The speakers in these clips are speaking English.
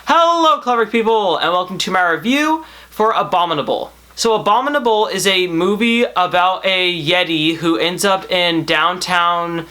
Hello clever people and welcome to my review for Abominable. So Abominable is a movie about a Yeti who ends up in downtown,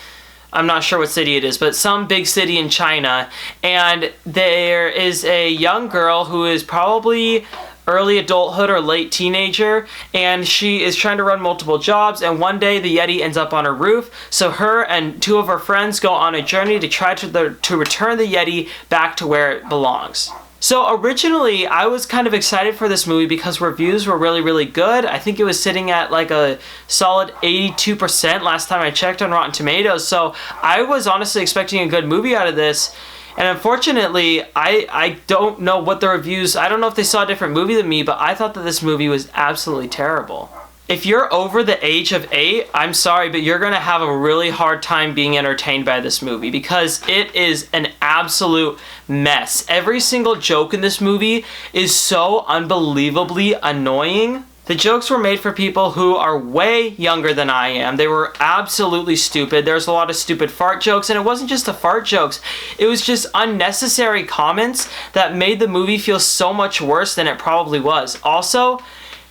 I'm not sure what city it is, but some big city in China, and there is a young girl who is probably early adulthood or late teenager, and she is trying to run multiple jobs, and one day the Yeti ends up on her roof, so her and two of her friends go on a journey to try to return the Yeti back to where it belongs. So originally, I was kind of excited for this movie because reviews were really good. I think it was sitting at like a solid 82% last time I checked on Rotten Tomatoes, so I was honestly expecting a good movie out of this. And unfortunately, I don't know what the reviews, I don't know if they saw a different movie than me, but I thought that this movie was absolutely terrible. If you're over the age of 8, I'm sorry, but you're going to have a really hard time being entertained by this movie because it is an absolute mess. Every single joke in this movie is so unbelievably annoying. The jokes were made for people who are way younger than I am. They were absolutely stupid. There's a lot of stupid fart jokes, and it wasn't just the fart jokes. It was just unnecessary comments that made the movie feel so much worse than it probably was. Also,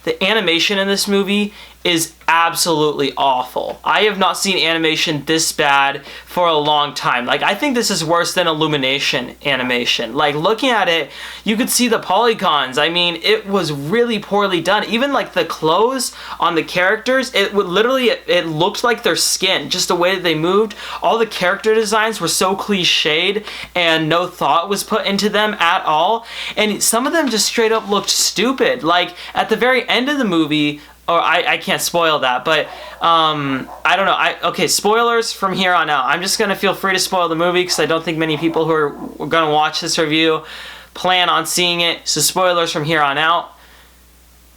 the animation in this movie is absolutely awful. I have not seen animation this bad for a long time. Like, I think this is worse than Illumination animation. Like, looking at it, you could see the polygons. I mean, it was really poorly done. Even like the clothes on the characters, it would literally, it looked like their skin, just the way that they moved. All the character designs were so cliched and no thought was put into them at all. And some of them just straight up looked stupid. Like, at the very end of the movie, or I can't spoil that, but I don't know. Okay, spoilers from here on out. I'm just going to feel free to spoil the movie because I don't think many people who are going to watch this review plan on seeing it. So spoilers from here on out.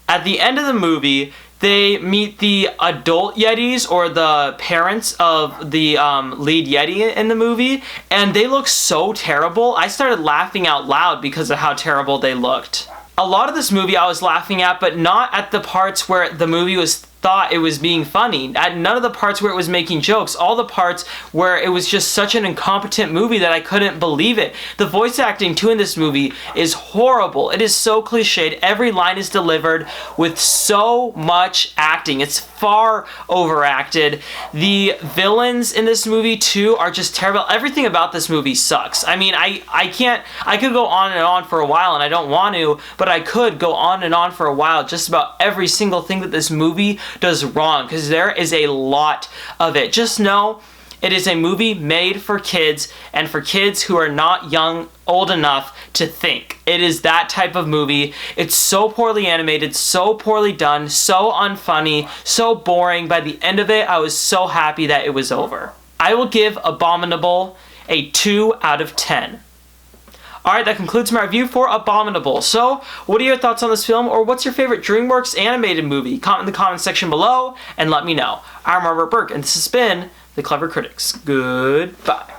At the end of the movie, they meet the adult Yetis, or the parents of the lead Yeti in the movie, and they look so terrible. I started laughing out loud because of how terrible they looked. A lot of this movie I was laughing at, but not at the parts where the movie thought it was being funny. At none of the parts where it was making jokes. All the parts where it was just such an incompetent movie that I couldn't believe it. The voice acting too in this movie is horrible. It is so cliched. Every line is delivered with so much acting. It's far overacted. The villains in this movie too are just terrible. Everything about this movie sucks. I mean, I could go on and on for a while, and I don't want to, but I could go on and on for a while just about every single thing that this movie does wrong, because there is a lot of it. Just know it is a movie made for kids, and for kids who are not old enough to think. It is that type of movie. It's so poorly animated, so poorly done, so unfunny, so boring. By the end of it, I was so happy that it was over. I will give Abominable a 2 out of 10. Alright, that concludes my review for Abominable. So, what are your thoughts on this film, or what's your favorite DreamWorks animated movie? Comment in the comment section below and let me know. I'm Robert Burke, and this has been The Clever Critics. Goodbye.